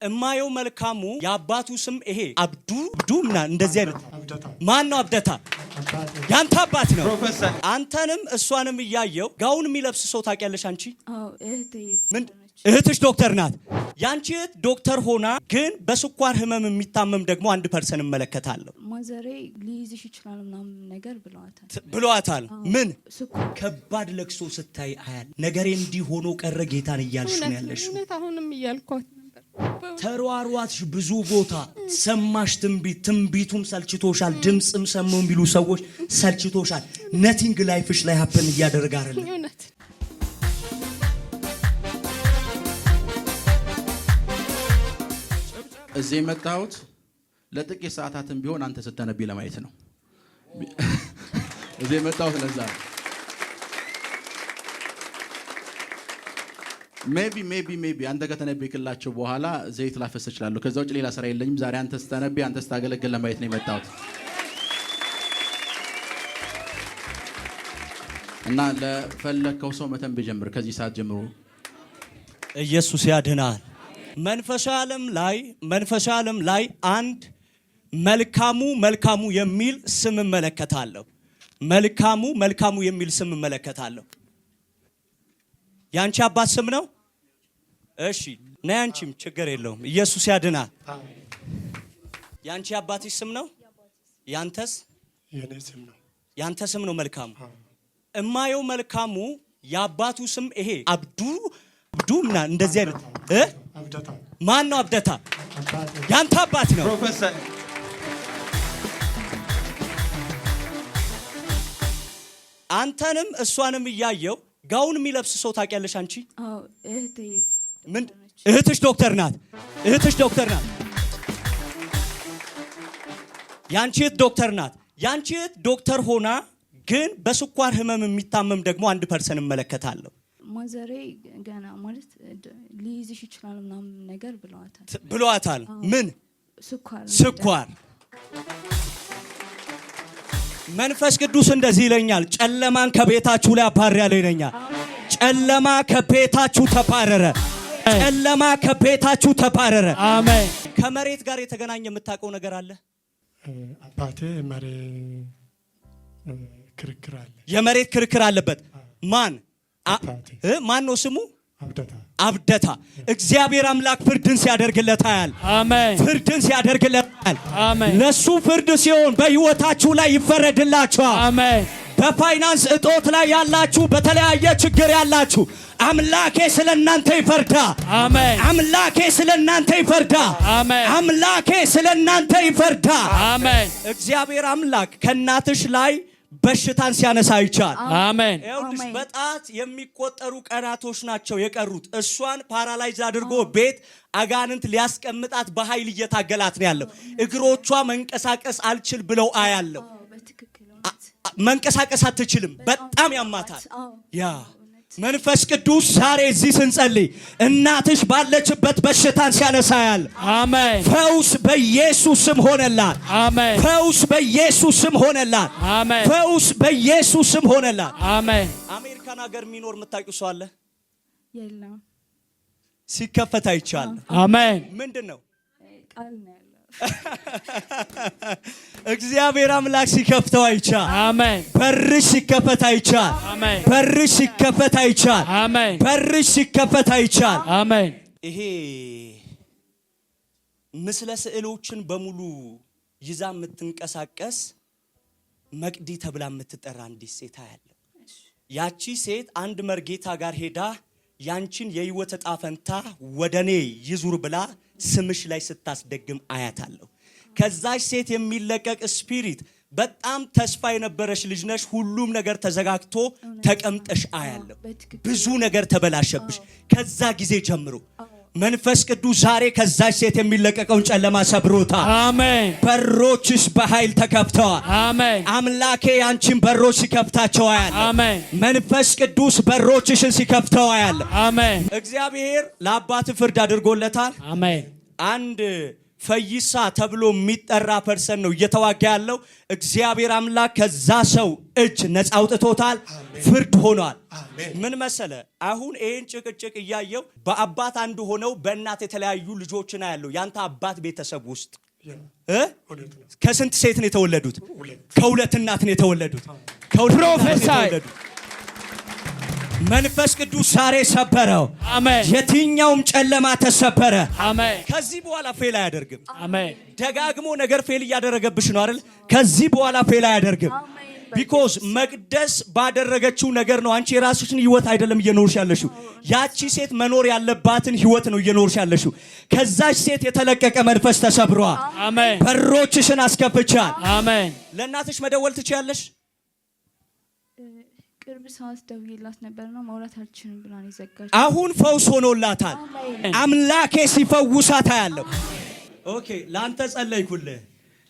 እማየው መልካሙ ያባቱ ስም ይሄ አብዱና እንደዚህ አይነት ማን ነው? አብደታ ያንተ አባት ነው። አንተንም እሷንም እያየው ጋውን የሚለብስ ሰው ታውቂያለሽ አንቺ? አዎ ምን እህትሽ ዶክተር ናት። ያንቺ እህት ዶክተር ሆና ግን በስኳር ህመም የሚታመም ደግሞ አንድ ፐርሰን እመለከታለሁ። ማዘሬ ሊይዝሽ ይችላል ምናምን ነገር ብለዋታል። ምን ከባድ ለቅሶ ስታይ አያል ነገሬ እንዲህ ሆኖ ቀረ ጌታን እያልሽ ነው ያለሽው። አሁንም እያልኳት ተሯሯትሽ ብዙ ቦታ ሰማሽ። ትንቢቱም ሰልችቶሻል። ድምጽም ሰማው የሚሉ ሰዎች ሰልችቶሻል። ነቲንግ ላይፍሽ ላይ ሀፕን እያደረገ አይደለም። እዚህ የመጣሁት ለጥቂት ሰዓታትም ቢሆን አንተ ስትነብይ ለማየት ነው። እዚህ የመጣሁት ለዛ ነው። ሜቢ አንተ ከተነበይክላቸው በኋላ ዘይት ላፈስ እችላለሁ። ከዛ ውጭ ሌላ ስራ የለኝም። ዛሬ አንተ ስትነብይ አንተ ስታገለግል ለማየት ነው የመጣሁት እና ለፈለከው ሰው መተንበይ ጀምር። ከዚህ ሰዓት ጀምሮ ኢየሱስ ያድናል። መንፈሳዊ ዓለም ላይ አንድ መልካሙ የሚል ስም እመለከታለሁ። መልካሙ የሚል ስም እመለከታለሁ። ያንቺ አባት ስም ነው? እሺ ነይ አንቺም ችግር የለውም። ኢየሱስ ያድናል። ያንቺ አባትሽ ስም ነው? ያንተስ? የኔ ስም ነው። ያንተ ስም ነው መልካሙ። እማየው መልካሙ ያባቱ ስም ይሄ አብዱና እንደዚህ አይነት አብደታ ማን ነው? አብደታ ያንተ አባት ነው። አንተንም እሷንም እያየው ጋውን የሚለብስ ሰው ታውቂያለሽ አንቺ? አዎ ምን እህትሽ ዶክተር ናት። ያንቺ እህት ዶክተር ናት። ያንቺ እህት ዶክተር ሆና ግን በስኳር ህመም የሚታመም ደግሞ አንድ ፐርሰን እመለከታለሁ። ማዘሬ ገና ማለት ሊይዝሽ ይችላል ምናምን ነገር ብለዋታል። ምን ስኳር መንፈስ ቅዱስ እንደዚህ ይለኛል፣ ጨለማን ከቤታችሁ ላይ አባርራለሁ ይለኛል። ጨለማ ከቤታችሁ ተባረረ። ጨለማ ከቤታችሁ ተባረረ። አሜን። ከመሬት ጋር የተገናኘ የምታውቀው ነገር አለ? አባቴ የመሬት ክርክር አለበት። ማን ነው ስሙ? አብደታ። እግዚአብሔር አምላክ ፍርድን ሲያደርግለታል። አሜን። ፍርድን ሲያደርግለታል። አሜን። ለሱ ፍርድ ሲሆን በህይወታችሁ ላይ ይፈረድላችኋል። አሜን። በፋይናንስ እጦት ላይ ያላችሁ፣ በተለያየ ችግር ያላችሁ አምላኬ ስለናንተ ይፈርዳል። አሜን። አምላኬ ስለናንተ ይፈርዳል። አሜን። አምላኬ ስለናንተ ይፈርዳል። አሜን። እግዚአብሔር አምላክ ከናትሽ ላይ በሽታን ሲያነሳ ይቻል። አሜን። ይኸውልሽ በጣት የሚቆጠሩ ቀናቶች ናቸው የቀሩት። እሷን ፓራላይዝ አድርጎ ቤት አጋንንት ሊያስቀምጣት በኃይል እየታገላት ነው ያለው። እግሮቿ መንቀሳቀስ አልችል ብለው አያለው። መንቀሳቀስ አትችልም። በጣም ያማታል። ያ መንፈስ ቅዱስ ዛሬ እዚህ ስንጸልይ እናትሽ ባለችበት በሽታን ሲያነሳያል። አሜን። ፈውስ በኢየሱስ ስም ሆነላት። አሜን። ፈውስ በኢየሱስ ስም ሆነላት። አሜን። ፈውስ በኢየሱስ ስም ሆነላት። አሜን። አሜሪካን ሀገር የሚኖር የምታውቂው ሰው አለ? የለም። ሲከፈት አይቻል። አሜን። ምንድነው? ቃል ነው ያለው። እግዚአብሔር አምላክ ሲከፍተው አይቻል። አሜን። በርሽ ሲከፈት አይቻል። አሜን። በርሽ ሲከፈት አይቻል። አሜን። በርሽ ሲከፈት አይቻል። አሜን። ይሄ ምስለ ስዕሎችን በሙሉ ይዛ የምትንቀሳቀስ መቅዲ ተብላ የምትጠራ አንዲት ሴት አያለሁ። ያቺ ሴት አንድ መርጌታ ጋር ሄዳ ያንቺን የህይወት ዕጣ ፈንታ ወደኔ ይዙር ብላ ስምሽ ላይ ስታስደግም አያታለሁ። ከዛች ሴት የሚለቀቅ ስፒሪት በጣም ተስፋ የነበረሽ ልጅ ነሽ። ሁሉም ነገር ተዘጋግቶ ተቀምጠሽ አያለሁ። ብዙ ነገር ተበላሸብሽ። ከዛ ጊዜ ጀምሮ መንፈስ ቅዱስ ዛሬ ከዛች ሴት የሚለቀቀውን ጨለማ ሰብሮታል። አሜን። በሮችሽ በኃይል ተከፍተዋል። አሜን። አምላኬ አንቺን በሮች ሲከፍታቸው አያለሁ። አሜን። መንፈስ ቅዱስ በሮችሽን ሲከፍተው አያለሁ። አሜን። እግዚአብሔር ለአባት ፍርድ አድርጎለታል። አሜን። አንድ ፈይሳ ተብሎ የሚጠራ ፐርሰን ነው እየተዋጋ ያለው። እግዚአብሔር አምላክ ከዛ ሰው እጅ ነፃ አውጥቶታል። ፍርድ ሆኗል። ምን መሰለ አሁን ይሄን ጭቅጭቅ እያየው በአባት አንዱ ሆነው በእናት የተለያዩ ልጆችና ያለው ያንተ አባት ቤተሰብ ውስጥ ከስንት ሴት ነው የተወለዱት? ከሁለት እናት ነው የተወለዱት። ፕሮፌሰር መንፈስ ቅዱስ ዛሬ ሰበረው። አሜን። የትኛውም ጨለማ ተሰበረ። አሜን። ከዚህ በኋላ ፌል አያደርግም። አሜን። ደጋግሞ ነገር ፌል እያደረገብሽ ነው አይደል? ከዚህ በኋላ ፌል አያደርግም። ቢኮዝ መቅደስ ባደረገችው ነገር ነው። አንቺ የራስሽን ህይወት አይደለም እየኖርሽ ያለሽው። ያቺ ሴት መኖር ያለባትን ህይወት ነው እየኖርሽ ያለሽው። ከዛች ሴት የተለቀቀ መንፈስ ተሰብሯል። አሜን። በሮችሽን አስከፍቻል። አሜን። ለእናትሽ መደወል ትችያለሽ? ቅርብ ሰዓት ደውዬላት ነበርና ማውራት አልችልም ብላ ነው የዘጋችው። አሁን ፈውስ ሆኖላታል። አምላኬ ሲፈውሳት ያለው። ኦኬ ላንተ ጸለይኩልህ።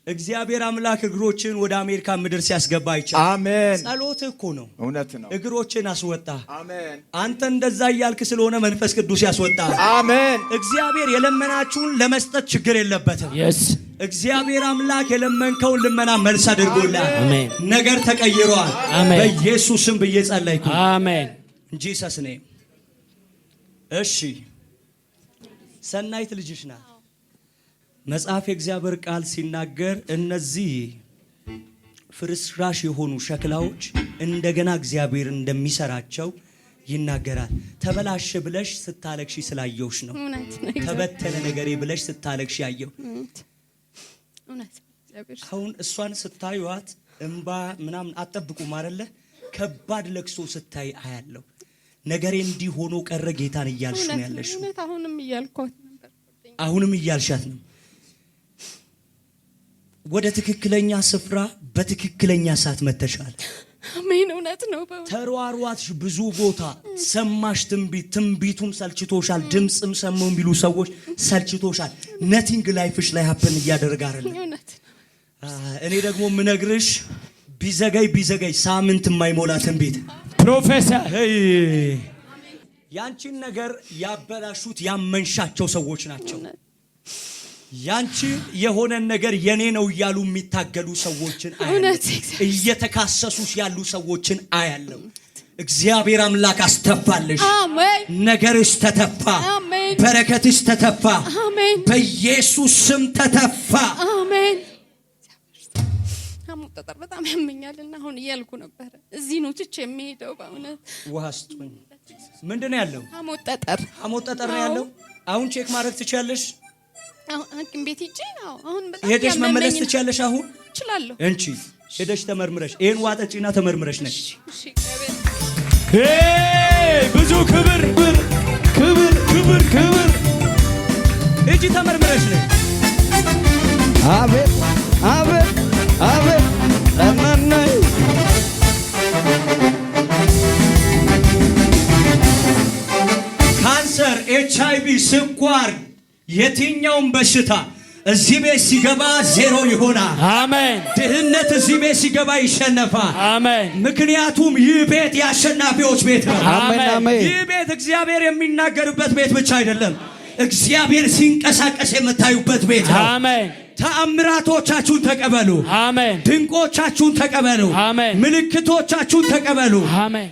እግዚአብሔር አምላክ እግሮችን ወደ አሜሪካ ምድር ሲያስገባ ይቻላል። አሜን። ጸሎት እኮ ነው። እውነት ነው። እግሮችን አስወጣ። አሜን። አንተ እንደዛ እያልክ ስለሆነ መንፈስ ቅዱስ ያስወጣ። አሜን። እግዚአብሔር የለመናችሁን ለመስጠት ችግር የለበትም። yes እግዚአብሔር አምላክ የለመንከውን ልመና መልስ አድርጎልሃል። አሜን። ነገር ተቀይሯል። በኢየሱስ ስም ብዬ ጸለይኩ። አሜን። ጂሰስ ኔም። እሺ ሰናይት ልጅሽ ናት። መጽሐፍ የእግዚአብሔር ቃል ሲናገር እነዚህ ፍርስራሽ የሆኑ ሸክላዎች እንደገና እግዚአብሔር እንደሚሰራቸው ይናገራል። ተበላሽ ብለሽ ስታለቅሺ ስላየውሽ ነው። ተበተነ ነገሬ ብለሽ ስታለቅሺ ያየው። አሁን እሷን ስታዩት እንባ ምናምን አጠብቁም አይደለ? ከባድ ለቅሶ ስታይ አያለው። ነገሬ እንዲህ ሆኖ ቀረ ጌታን እያልሽ ነው ያለሽ። አሁንም እያልሻት ነው። ወደ ትክክለኛ ስፍራ በትክክለኛ ሰዓት መተሻል። አሜን። እውነት ነው። ተሯሯትሽ ብዙ ቦታ ሰማሽ ትንቢት፣ ትንቢቱም ሰልችቶሻል። ድምጽም ሰሙ የሚሉ ሰዎች ሰልችቶሻል። ነቲንግ ላይፍሽ ላይ ሀፕን እያደረገ አይደለም። እኔ ደግሞ ምነግርሽ ቢዘገይ ሳምንት የማይሞላ ትንቢት ፕሮፌሰር ያንቺን ነገር ያበላሹት ያመንሻቸው ሰዎች ናቸው። ያንቺ የሆነ ነገር የኔ ነው እያሉ የሚታገሉ ሰዎችን አያለሁ። እየተካሰሱ ያሉ ሰዎችን አያለሁ። እግዚአብሔር አምላክ አስተፋልሽ። አሜን። ነገርሽ ተተፋ። አሜን። በረከትሽ ተተፋ። አሜን። በኢየሱስ ስም ተተፋ። አሜን። ሐሞት ጠጠር በጣም ያመኛልና አሁን እያልኩ ነበር እዚህ ነው ትቼ የሚሄደው። በእውነት ዋስጡኝ። ምንድነው ያለው? ሐሞት ጠጠር ነው ያለው። አሁን ቼክ ማድረግ ትችያለሽ? ሐኪም ቤት ሂጂ። አሁን በጣም ሄደሽ መመለስ ትችያለሽ? አሁን እችላለሁ። እንቺ ሄደሽ ተመርምረሽ ይሄን ዋጠጪና ተመርምረሽ ነሽ። እሺ ብዙ ክብር እጂ ተመርምረሽ ነሽ። አቤት እናናይ ካንሰር፣ HIV፣ ስኳር የትኛውም በሽታ እዚህ ቤት ሲገባ ዜሮ ይሆናል። አሜን። ድህነት እዚህ ቤት ሲገባ ይሸነፋል። አሜን። ምክንያቱም ይህ ቤት የአሸናፊዎች ቤት ነው። አሜን። ይህ ቤት እግዚአብሔር የሚናገርበት ቤት ብቻ አይደለም፣ እግዚአብሔር ሲንቀሳቀስ የምታዩበት ቤት ነው። አሜን። ተአምራቶቻችሁን ተቀበሉ። አሜን። ድንቆቻችሁን ተቀበሉ። አሜን። ምልክቶቻችሁን ተቀበሉ። አሜን።